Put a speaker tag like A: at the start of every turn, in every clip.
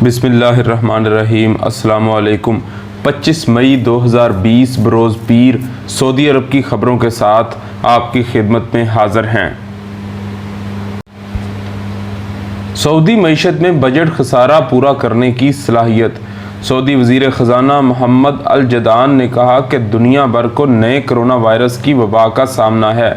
A: بسم اللہ الرحمن الرحیم۔ السلام علیکم۔ 25 مئی 2020 بروز پیر سعودی عرب کی خبروں کے ساتھ آپ کی خدمت میں حاضر ہیں۔ سعودی معیشت میں بجٹ خسارہ پورا کرنے کی صلاحیت۔ سعودی وزیر خزانہ محمد الجدان نے کہا کہ دنیا بھر کو نئے کرونا وائرس کی وبا کا سامنا ہے،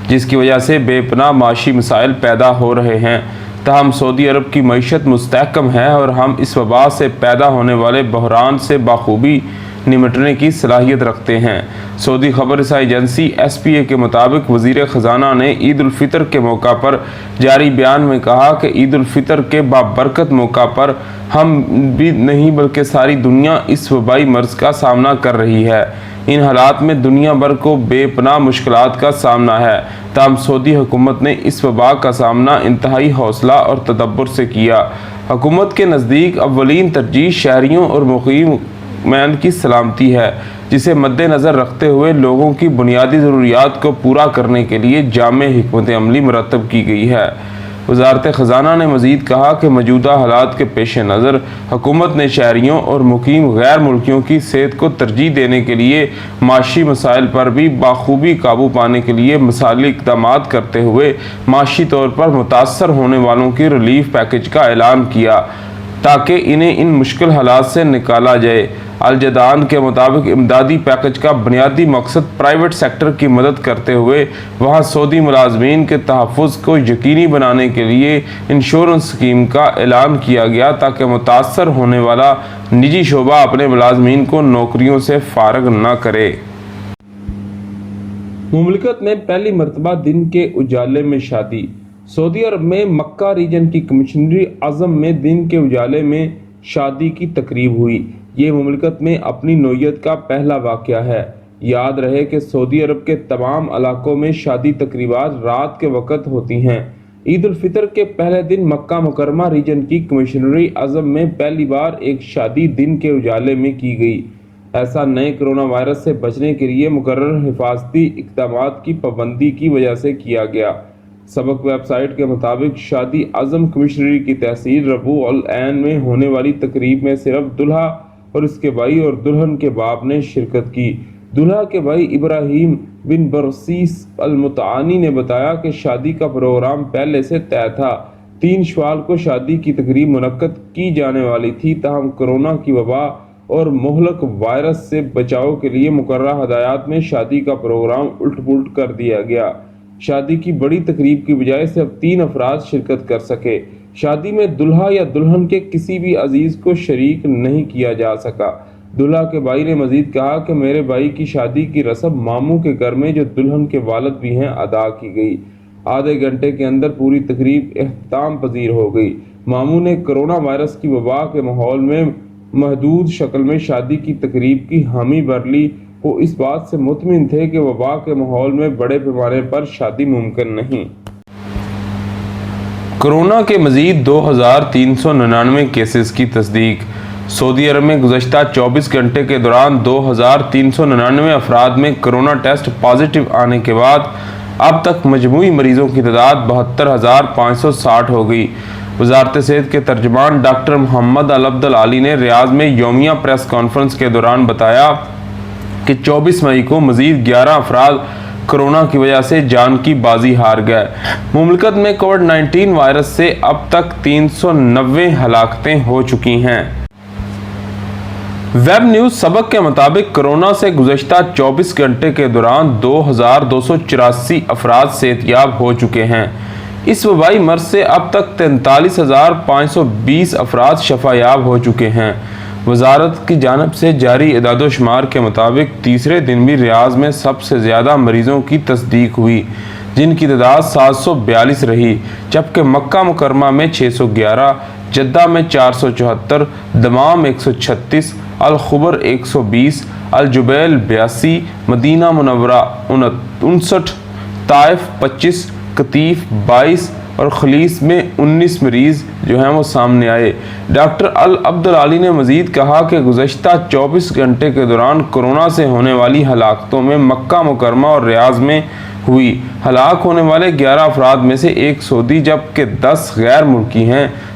A: جس کی وجہ سے بے پناہ معاشی مسائل پیدا ہو رہے ہیں۔ تاہم سعودی عرب کی معیشت مستحکم ہے اور ہم اس وبا سے پیدا ہونے والے بحران سے بخوبی نمٹنے کی صلاحیت رکھتے ہیں۔ سعودی خبر رساں ایجنسی SPA کے مطابق وزیر خزانہ نے عید الفطر کے موقع پر جاری بیان میں کہا کہ عید الفطر کے بابرکت موقع پر ہم بھی نہیں بلکہ ساری دنیا اس وبائی مرض کا سامنا کر رہی ہے۔ ان حالات میں دنیا بھر کو بے پناہ مشکلات کا سامنا ہے، تاہم سعودی حکومت نے اس وبا کا سامنا انتہائی حوصلہ اور تدبر سے کیا۔ حکومت کے نزدیک اولین ترجیح شہریوں اور مقیمین کی سلامتی ہے، جسے مد نظر رکھتے ہوئے لوگوں کی بنیادی ضروریات کو پورا کرنے کے لیے جامع حکمت عملی مرتب کی گئی ہے۔ وزارت خزانہ نے مزید کہا کہ موجودہ حالات کے پیش نظر حکومت نے شہریوں اور مقیم غیر ملکیوں کی صحت کو ترجیح دینے کے لیے معاشی مسائل پر بھی بخوبی قابو پانے کے لیے مثالی اقدامات کرتے ہوئے معاشی طور پر متاثر ہونے والوں کی ریلیف پیکج کا اعلان کیا تاکہ انہیں ان مشکل حالات سے نکالا جائے۔ الجدان کے مطابق امدادی پیکج کا بنیادی مقصد پرائیویٹ سیکٹر کی مدد کرتے ہوئے وہاں سعودی ملازمین کے تحفظ کو یقینی بنانے کے لیے انشورنس اسکیم کا اعلان کیا گیا تاکہ متاثر ہونے والا نجی شعبہ اپنے ملازمین کو نوکریوں سے فارغ نہ کرے۔ مملکت میں پہلی مرتبہ دن کے اجالے میں شادی۔ سعودی عرب میں مکہ ریجن کی کمشنری اعظم میں دن کے اجالے میں شادی کی تقریب ہوئی۔ یہ مملکت میں اپنی نوعیت کا پہلا واقعہ ہے۔ یاد رہے کہ سعودی عرب کے تمام علاقوں میں شادی تقریبات رات کے وقت ہوتی ہیں۔ عید الفطر کے پہلے دن مکہ مکرمہ ریجن کی کمشنری اعظم میں پہلی بار ایک شادی دن کے اجالے میں کی گئی۔ ایسا نئے کرونا وائرس سے بچنے کے لیے مقرر حفاظتی اقدامات کی پابندی کی وجہ سے کیا گیا۔ سبق ویب سائٹ کے مطابق شادی اعظم کمشنری کی تحصیل ربوع العین میں ہونے والی تقریب میں صرف دلہا اور اس کے بھائی اور دلہن کے باپ نے شرکت کی۔ دلہا کے بھائی ابراہیم بن برسیس المتعانی نے بتایا کہ شادی کا پروگرام پہلے سے طے تھا۔ 3 شوال کو شادی کی تقریب منعقد کی جانے والی تھی، تاہم کورونا کی وبا اور مہلک وائرس سے بچاؤ کے لیے مقررہ ہدایات میں شادی کا پروگرام الٹ پلٹ کر دیا گیا۔ شادی کی بڑی تقریب کی بجائے صرف 3 افراد شرکت کر سکے۔ شادی میں دلہا یا دلہن کے کسی بھی عزیز کو شریک نہیں کیا جا سکا۔ دلہا کے بھائی نے مزید کہا کہ میرے بھائی کی شادی کی رسم ماموں کے گھر میں جو دلہن کے والد بھی ہیں ادا کی گئی۔ آدھے گھنٹے کے اندر پوری تقریب اختتام پذیر ہو گئی۔ ماموں نے کرونا وائرس کی وبا کے ماحول میں محدود شکل میں شادی کی تقریب کی حامی بھر لی۔ وہ اس بات سے مطمئن تھے کہ وبا کے ماحول میں بڑے پیمانے پر شادی ممکن نہیں۔ کورونا کے مزید 2399 کیسز کی تصدیق۔ سعودی عرب میں گزشتہ 24 گھنٹے کے دوران 2399 افراد میں کرونا ٹیسٹ پازیٹیو آنے کے بعد اب تک مجموعی مریضوں کی تعداد 72,560 ہو گئی۔ وزارت صحت کے ترجمان ڈاکٹر محمد العبد العالی نے ریاض میں یومیہ پریس کانفرنس کے دوران بتایا کہ 24 مئی کو مزید 11 افراد کرونا کی وجہ سے جان کی بازی ہار گئے۔ مملکت میں کووڈ-19 وائرس سے اب تک 390 ہلاکتیں ہو چکی ہیں۔ ویب نیوز سبق کے مطابق کورونا سے گزشتہ 24 گھنٹے کے دوران 2284 افراد صحت یاب ہو چکے ہیں۔ اس وبائی مرض سے اب تک 43,520 افراد شفا یاب ہو چکے ہیں۔ وزارت کی جانب سے جاری اعداد و شمار کے مطابق تیسرے دن بھی ریاض میں سب سے زیادہ مریضوں کی تصدیق ہوئی، جن کی تعداد 742 رہی، جبکہ مکہ مکرمہ میں 611، جدہ میں 474، دمام 136، الخبر 120، الجبیل 82، مدینہ منورہ 59، طائف 25، قطیف 22 اور خلیص میں 19 مریض وہ سامنے آئے۔ ڈاکٹر العبد العالی نے مزید کہا کہ گزشتہ 24 گھنٹے کے دوران کورونا سے ہونے والی ہلاکتوں میں مکہ مکرمہ اور ریاض میں ہوئی۔ ہلاک ہونے والے 11 افراد میں سے 1 سعودی جبکہ 10 غیر ملکی ہیں،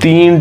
A: 3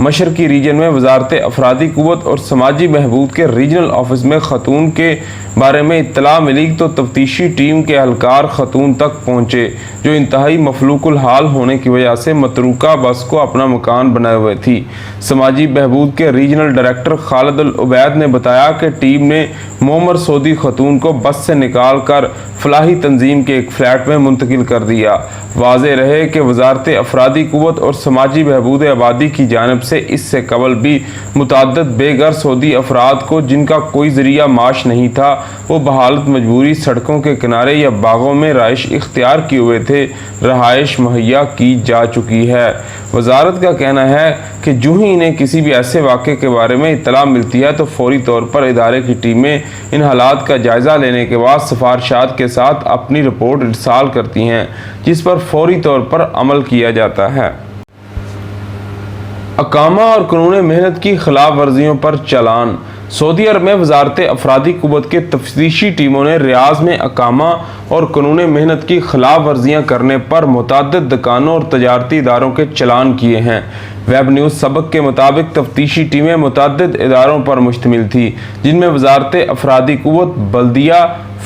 A: مشرقی ریجن میں وزارت افرادی قوت اور سماجی بہبود کے ریجنل آفس میں خاتون کے بارے میں اطلاع ملی تو تفتیشی ٹیم کے اہلکار خاتون تک پہنچے جو انتہائی مفلوق الحال ہونے کی وجہ سے متروکہ بس کو اپنا مکان بنائے ہوئے تھی۔ سماجی بہبود کے ریجنل ڈائریکٹر خالد العبید نے بتایا کہ ٹیم نے معمر سعودی خاتون کو بس سے نکال کر فلاحی تنظیم کے ایک فلیٹ میں منتقل کر دیا۔ واضح رہے کہ وزارت افرادی قوت اور سماجی بہبود آبادی کی جانب سے اس سے قبل بھی متعدد بے گھر سعودی افراد کو جن کا کوئی ذریعہ معاش نہیں تھا وہ بحالت مجبوری سڑکوں کے کنارے یا باغوں میں رہائش اختیار کیے ہوئے تھے رہائش مہیا کی جا چکی ہے۔ وزارت کا کہنا ہے کہ جو ہی انہیں کسی بھی ایسے واقعے کے بارے میں اطلاع ملتی ہے تو فوری طور پر ادارے کی ٹیمیں ان حالات کا جائزہ لینے کے بعد سفارشات کے ساتھ اپنی رپورٹ ارسال کرتی ہیں جس پر فوری طور پر عمل کیا جاتا ہے۔ اقامہ اور قانون محنت کی خلاف ورزیوں پر چالان۔ سعودی عرب میں وزارت افرادی قوت کے تفتیشی ٹیموں نے ریاض میں اقامہ اور قانون محنت کی خلاف ورزیاں کرنے پر متعدد دکانوں اور تجارتی اداروں کے چالان کیے ہیں۔ ویب نیوز سبق کے مطابق تفتیشی ٹیمیں متعدد اداروں پر مشتمل تھی جن میں وزارت افرادی قوت، بلدیہ،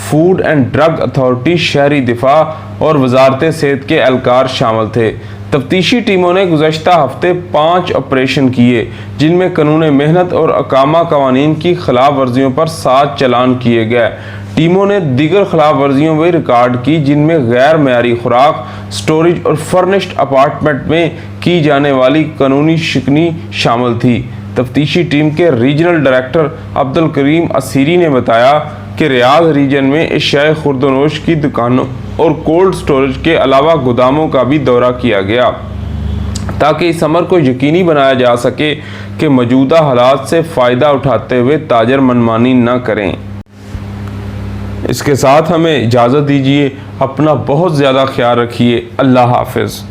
A: فوڈ اینڈ ڈرگ اتھارٹی، شہری دفاع اور وزارت صحت کے اہلکار شامل تھے۔ تفتیشی ٹیموں نے گزشتہ ہفتے 5 آپریشن کیے جن میں قانون محنت اور اقامہ قوانین کی خلاف ورزیوں پر 7 چالان کیے گئے۔ ٹیموں نے دیگر خلاف ورزیوں بھی ریکارڈ کی جن میں غیر معیاری خوراک، سٹوریج اور فرنشڈ اپارٹمنٹ میں کی جانے والی قانونی شکنی شامل تھی۔ تفتیشی ٹیم کے ریجنل ڈائریکٹر عبدالکریم اسیری نے بتایا کہ ریاض ریجن میں اشیاء خورد و نوش کی دکانوں اور کولڈ سٹوریج کے علاوہ گوداموں کا بھی دورہ کیا گیا تاکہ اس امر کو یقینی بنایا جا سکے کہ موجودہ حالات سے فائدہ اٹھاتے ہوئے تاجر منمانی نہ کریں۔ اس کے ساتھ ہمیں اجازت دیجیے، اپنا بہت زیادہ خیال رکھیے۔ اللہ حافظ۔